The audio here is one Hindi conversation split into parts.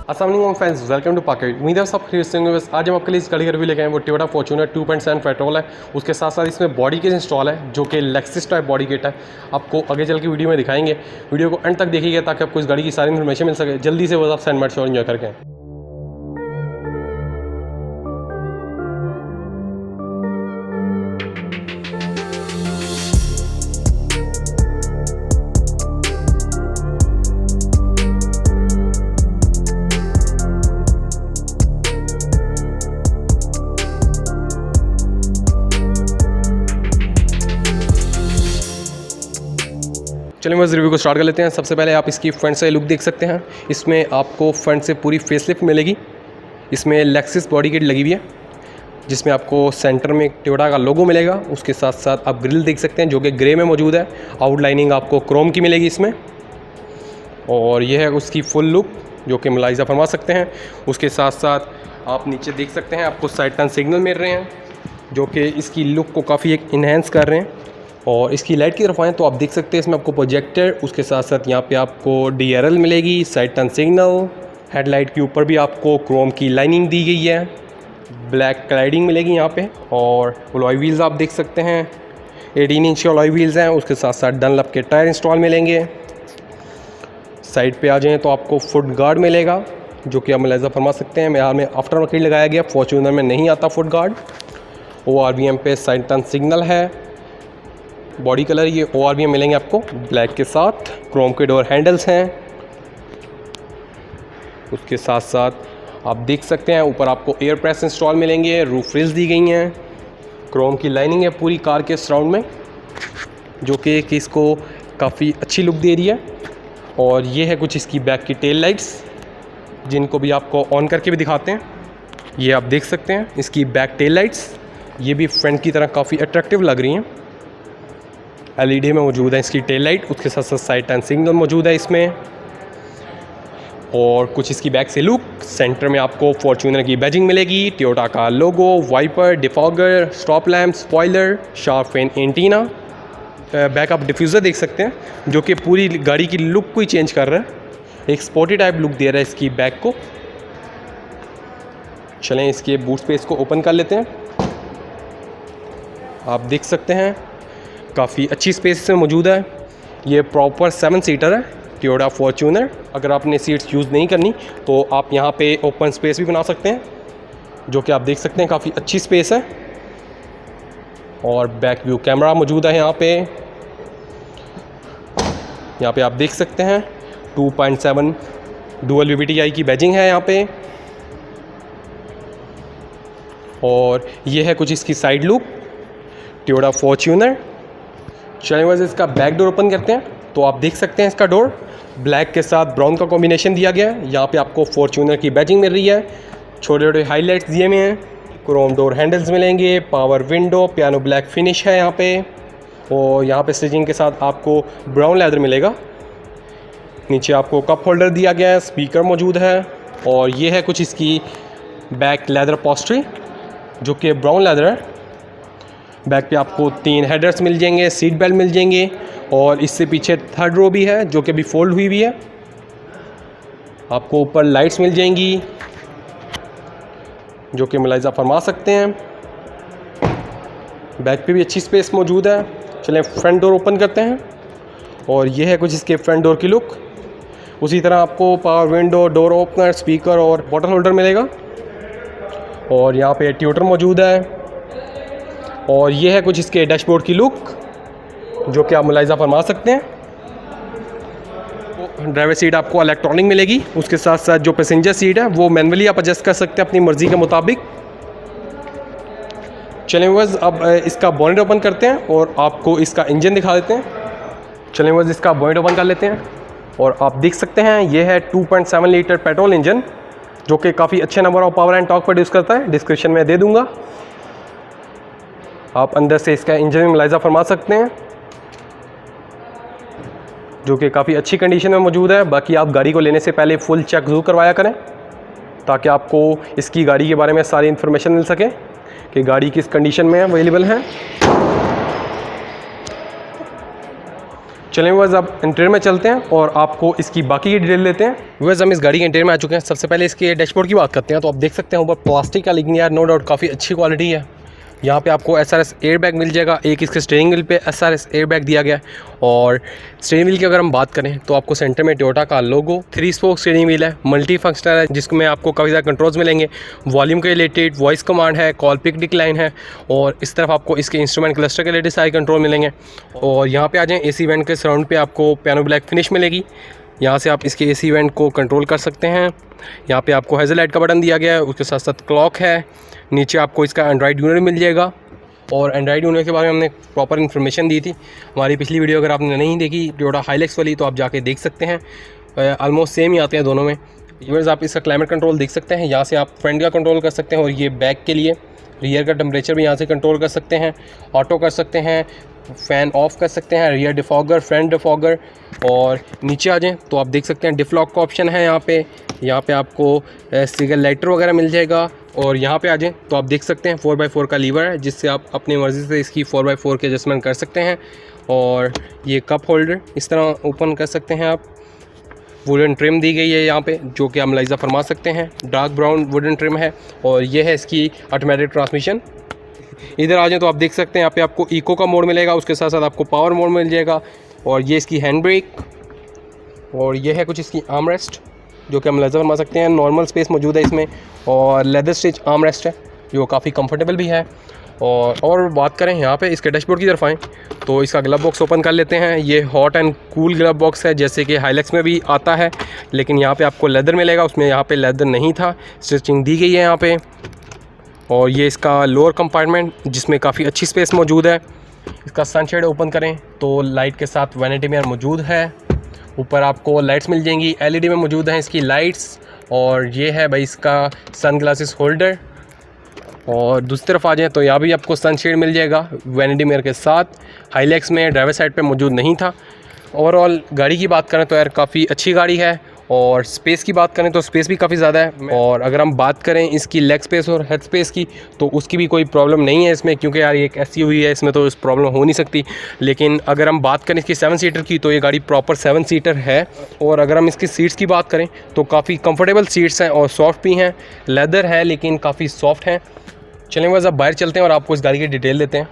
अस्सलाम वालेकुम फ्रेंड्स, वेलकम टू पाकेट। उम्मीद है सब खरीद होंगे। बस आज हम आपके लिए इस गाड़ी का रिव्यू लेके आए। वो टोयोटा फॉर्च्यूनर 2.7 पेट्रोल है। उसके साथ साथ इसमें बॉडी किट इंस्टॉल है जो कि लेक्सस टाइप बॉडी किट है। आपको आगे चल के वीडियो में दिखाएंगे। वीडियो को एंड तक देखिएगा ताकि आपको इस गाड़ी की सारी इन्फॉर्मेशन मिल सके। जल्दी से वो आप सेंड मैट और एंजॉय करके। चलिए बस रिव्यू को स्टार्ट कर लेते हैं। सबसे पहले आप इसकी फ्रंट से लुक देख सकते हैं। इसमें आपको फ्रंट से पूरी फेसलिफ्ट मिलेगी। इसमें लेक्सस बॉडी किट लगी हुई है जिसमें आपको सेंटर में टोयोटा का लोगो मिलेगा। उसके साथ साथ आप ग्रिल देख सकते हैं जो कि ग्रे में मौजूद है। आउटलाइनिंग आपको क्रोम की मिलेगी इसमें। और यह है उसकी फुल लुक जो कि मुलाहिजा फरमा सकते हैं। उसके साथ साथ आप नीचे देख सकते हैं आपको साइड टर्न सिग्नल मिल रहे हैं जो कि इसकी लुक को काफ़ी एक इन्हेंस कर रहे हैं। और इसकी लाइट की तरफ आएँ तो आप देख सकते हैं इसमें आपको प्रोजेक्टर, उसके साथ साथ यहाँ पे आपको DRL मिलेगी, साइड टर्न सिग्नल। हेडलाइट के ऊपर भी आपको क्रोम की लाइनिंग दी गई है। ब्लैक क्लाइडिंग मिलेगी यहाँ पे। और अलॉय व्हील्स आप देख सकते हैं 18 इंच के अलॉय व्हील्स हैं। उसके साथ साथ डनलप के टायर इंस्टॉल मिलेंगे। साइड पे आ जाएँ तो आपको फुट गार्ड मिलेगा जो कि आप मुलाहिजा फरमा सकते हैं। मेरे में आफ्टर मार्केट लगाया गया, फॉर्च्यूनर में नहीं आता फुट गार्ड। ORVM पे साइड टर्न सिग्नल है। बॉडी कलर ये ORVM मिलेंगे आपको ब्लैक के साथ। क्रोम के डोर हैंडल्स हैं। उसके साथ साथ आप देख सकते हैं ऊपर आपको एयर प्रेस इंस्टॉल मिलेंगे। रूफ रिल्स दी गई हैं। क्रोम की लाइनिंग है पूरी कार के सराउंड में जो कि इसको काफ़ी अच्छी लुक दे रही है। और ये है कुछ इसकी बैक की टेल लाइट्स जिनको भी आपको ऑन करके भी दिखाते हैं। ये आप देख सकते हैं इसकी बैक टेल लाइट्स, ये भी फ्रंट की तरह काफ़ी अट्रैक्टिव लग रही हैं। LED में मौजूद है इसकी टेल लाइट। उसके साथ साथ साइड टर्न सिग्नल मौजूद है इसमें। और कुछ इसकी बैक से लुक, सेंटर में आपको फॉर्च्यूनर की बैजिंग मिलेगी, टोयोटा का logo, wiper, defogger, stop lamp, spoiler, shark fin antenna. Back आप डिफ्यूज़र देख सकते हैं जो कि पूरी गाड़ी की लुक को ही चेंज कर रहा है। एक स्पोर्टी टाइप लुक दे रहा है इसकी बैक को। चलें इसके बूट स्पेस को ओपन कर लेते हैं। आप देख सकते हैं काफ़ी अच्छी स्पेस में मौजूद है। ये प्रॉपर 7 सीटर है टोयोटा फॉर्च्यूनर। अगर आपने सीट्स यूज़ नहीं करनी तो आप यहाँ पे ओपन स्पेस भी बना सकते हैं जो कि आप देख सकते हैं काफ़ी अच्छी स्पेस है। और बैक व्यू कैमरा मौजूद है यहाँ पे आप देख सकते हैं 2.7 डुअल VVTi की बैजिंग है यहाँ पे। और ये है कुछ इसकी साइड लुक टोयोटा फॉर्च्यूनर। चलिए बस इसका बैक डोर ओपन करते हैं तो आप देख सकते हैं इसका डोर ब्लैक के साथ ब्राउन का कॉम्बिनेशन दिया गया है। यहाँ पे आपको फॉर्च्यूनर की बैजिंग मिल रही है। छोटे छोटे हाईलाइट्स दिए हुए हैं। क्रोम डोर हैंडल्स मिलेंगे, power window, piano black finish है यहाँ पे। और यहाँ पे स्टिचिंग के साथ आपको ब्राउन लेदर मिलेगा। नीचे आपको कप होल्डर दिया गया है, स्पीकर मौजूद है। और ये है कुछ इसकी बैक लेदर पोस्ट्री जो कि ब्राउन लेदर है। बैक पे आपको 3 हेडर्स मिल जाएंगे, सीट बेल्ट मिल जाएंगे। और इससे पीछे थर्ड रो भी है जो कि अभी फोल्ड हुई भी है। आपको ऊपर लाइट्स मिल जाएंगी जो कि मुलाहिजा फरमा सकते हैं। बैक पे भी अच्छी स्पेस मौजूद है। चलें फ्रंट डोर ओपन करते हैं। और ये है कुछ इसके फ्रंट डोर की लुक। उसी तरह आपको power window, door opener, speaker और बॉटल होल्डर मिलेगा। और यहाँ पे ट्यूटर मौजूद है। और ये है कुछ इसके डैशबोर्ड की लुक जो कि आप मुलाहिजा फरमा सकते हैं। ड्राइवर सीट आपको इलेक्ट्रॉनिक मिलेगी। उसके साथ साथ जो पैसेंजर सीट है वो मैनुअली आप एडजस्ट कर सकते हैं अपनी मर्ज़ी के मुताबिक। चलें बस अब इसका बोनेट ओपन करते हैं और आपको इसका इंजन दिखा देते हैं। चलें बस इसका बोनेट ओपन कर लेते हैं। और आप देख सकते हैं ये है 2.7 लीटर पेट्रोल इंजन जो कि काफ़ी अच्छे number of power and torque produce करता है। डिस्क्रिप्शन में दे दूँगा, आप अंदर से इसका इंजन में मुलाहिजा फरमा सकते हैं जो कि काफ़ी अच्छी कंडीशन में मौजूद है। बाकी आप गाड़ी को लेने से पहले फुल चेक ज़रूर करवाया करें ताकि आपको इसकी गाड़ी के बारे में सारी इन्फॉर्मेशन मिल सके कि गाड़ी किस कंडीशन में अवेलेबल है। चलें व्यूअर्स, अब इंटीरियर में चलते हैं और आपको इसकी बाकी की डिटेल लेते हैं। व्यूअर्स, हम इस गाड़ी के इंटीरियर में आ चुके हैं। सबसे पहले इसके डैशबोर्ड की बात करते हैं। तो आप देख सकते हैं ऊपर प्लास्टिक का, लेकिन यार नो डाउट काफ़ी अच्छी क्वालिटी है। यहाँ पे आपको SRS एयर बैग मिल जाएगा। एक इसके स्टीयरिंग व्हील पे SRS एयर बैग दिया गया है। और स्टीयरिंग व्हील की अगर हम बात करें तो आपको सेंटर में टोयोटा का लोगो, 3 स्पोक स्टीयरिंग व्हील है, मल्टी फंक्शनल है, जिसमें आपको काफ़ी ज़्यादा कंट्रोल्स मिलेंगे। वॉल्यूम के रिलेटेड वॉइस कमांड है, कॉल पिक डिक्लाइन है, और इस तरफ आपको इसके इंस्ट्रूमेंट क्लस्टर के रिलेटेड सारे कंट्रोल मिलेंगे। और यहाँ पे आ जाएँ, AC वेंट के सराउंड पे आपको पियानो ब्लैक फिनिश मिलेगी। यहाँ से आप इसके AC वेंट को कंट्रोल कर सकते हैं। यहाँ पे आपको हेज़ल लाइट का बटन दिया गया है, उसके साथ साथ क्लॉक है। नीचे आपको इसका एंड्रॉयड यूनिट मिल जाएगा। और एंड्रॉयड यूनिट के बारे में हमने प्रॉपर इन्फॉर्मेशन दी थी हमारी पिछली वीडियो। अगर आपने नहीं देखी टोयोटा हाइलेक्स वाली, तो आप जाके देख सकते हैं। ऑलमोस्ट सेम ही आते हैं दोनों में। व्यूअर्स, आप इसका क्लाइमेट कंट्रोल देख सकते हैं। यहाँ से आप फ्रंट का कंट्रोल कर सकते हैं, और ये बैक के लिए रियर का टेम्परेचर भी यहाँ से कंट्रोल कर सकते हैं। ऑटो कर सकते हैं, फ़ैन ऑफ कर सकते हैं, रियर डिफॉगर, फ्रंट डिफॉगर। और नीचे आ जाएँ तो आप देख सकते हैं डिफ लॉक का ऑप्शन है यहाँ पे आपको सिंगल लाइटर वगैरह मिल जाएगा। और यहाँ पे आ जाएँ तो आप देख सकते हैं 4x4 का लीवर है, जिससे आप अपनी मर्ज़ी से इसकी 4x4 के एडजस्टमेंट कर सकते हैं। और ये कप होल्डर इस तरह ओपन कर सकते हैं आप। वुडन ट्रिम दी गई है यहाँ पे, जो कि आप मुलाहिज़ा फरमा सकते हैं। डार्क ब्राउन वुडन ट्रिम है। और ये है इसकी ऑटोमेटिक ट्रांसमिशन। इधर आ जाएँ तो आप देख सकते हैं यहाँ पे आपको इको का मोड मिलेगा, उसके साथ साथ आपको पावर मोड मिल जाएगा। और ये इसकी हैंड ब्रेक, और ये है कुछ इसकी आर्म रेस्ट, जो कि हम मुलाहिज़ा फरमा सकते हैं। नॉर्मल स्पेस मौजूद है इसमें, और लेदर स्टिच आर्म रेस्ट है, जो काफ़ी कंफर्टेबल भी है। और बात करें यहाँ पे इसके डैशबोर्ड की तरफ आएँ तो इसका ग्लव बॉक्स ओपन कर लेते हैं। ये hot and cool glove box है, जैसे कि हाइलेक्स में भी आता है, लेकिन यहाँ पे आपको लेदर मिलेगा, उसमें यहाँ पे लेदर नहीं था, स्टिचिंग दी गई है यहाँ पे। और ये इसका लोअर कंपार्टमेंट, जिसमें काफ़ी अच्छी स्पेस मौजूद है। इसका सनशेड ओपन करें तो लाइट के साथ वैनिटी मिरर मौजूद है। ऊपर आपको लाइट्स मिल जाएंगी, LED में मौजूद हैं इसकी लाइट्स। और ये है भाई इसका सन ग्लासेस होल्डर। और दूसरी तरफ आ जाएँ तो यहाँ भी आपको सनशेड मिल जाएगा वैनिटी मिरर के साथ। हाइलेक्स में ड्राइवर साइड पे मौजूद नहीं था। ओवरऑल गाड़ी की बात करें तो यार काफ़ी अच्छी गाड़ी है। और स्पेस की बात करें तो स्पेस भी काफ़ी ज़्यादा है। और अगर हम बात करें इसकी लेग स्पेस और हेड स्पेस की, तो उसकी भी कोई प्रॉब्लम नहीं है इसमें, क्योंकि यार ये एक SUV है, इसमें तो इस प्रॉब्लम हो नहीं सकती। लेकिन अगर हम बात करें इसकी 7 सीटर की, तो ये गाड़ी प्रॉपर 7 सीटर है। और अगर हम इसकी सीट्स की बात करें तो काफ़ी कंफर्टेबल सीट्स हैं, और सॉफ्ट भी हैं। लेदर है लेकिन काफ़ी सॉफ्ट हैं। चलें बस अब बाहर चलते हैं और आपको इस गाड़ी की डिटेल देते हैं।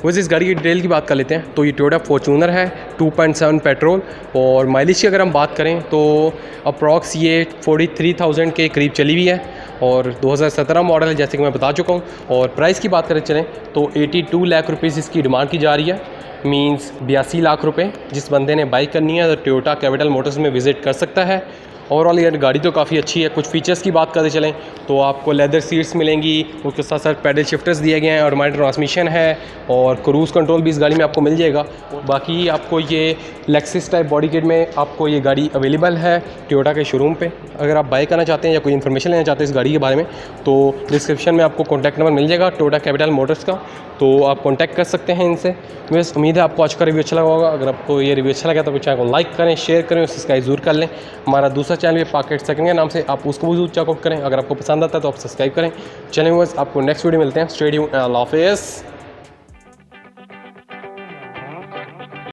वैसे इस गाड़ी की डिटेल की बात कर लेते हैं तो ये टोयोटा फॉर्च्यूनर है, 2.7 पेट्रोल। और माइलेज की अगर हम बात करें तो अप्रॉक्स ये 43,000 के करीब चली हुई है, और 2017 मॉडल है, जैसे कि मैं बता चुका हूँ। और प्राइस की बात करें चलें तो 82 लाख रुपीज़ इसकी डिमांड की जा रही है, मींस 82 लाख रुपये। जिस बंदे ने बाइक करनी है तो टोयोटा कैपिटल मोटर्स में विज़िट कर सकता है। ओवरऑल ये गाड़ी तो काफ़ी अच्छी है। कुछ फीचर्स की बात करते चलें तो आपको लेदर सीट्स मिलेंगी, उसके साथ साथ पैडल शिफ्टर्स दिए गए हैं, ऑटोमेटिक ट्रांसमिशन है, और क्रूज़ कंट्रोल भी इस गाड़ी में आपको मिल जाएगा। बाकी आपको ये लेक्सस टाइप बॉडी किट में आपको ये गाड़ी अवेलेबल है टोयोटा के शोरूम पे। अगर आप बाय करना चाहते हैं या कोई इन्फॉर्मेशन लेना चाहते हैं इस गाड़ी के बारे में, तो डिस्क्रिप्शन में आपको कॉन्टैक्ट नंबर मिल जाएगा टोयोटा कैपिटल मोटर्स का, तो आप कॉन्टैक्ट कर सकते हैं इनसे। बस उम्मीद है आपको आज का रिव्यू अच्छा लगा होगा। अगर आपको ये रिव्यू अच्छा लगा तो चैनल को लाइक करें, शेयर करें और सब्सक्राइब जरूर कर लें। हमारा दूसरा चैनल भी पॉकेट सेकंड के नाम से, आप उसको भी जरूर चेकआउट करें। अगर आपको पसंद आता है तो आप सब्सक्राइब करें। चलें बस आपको नेक्स्ट वीडियो मिलते हैं। स्टे ट्यून्ड, अल्लाह हाफिज़।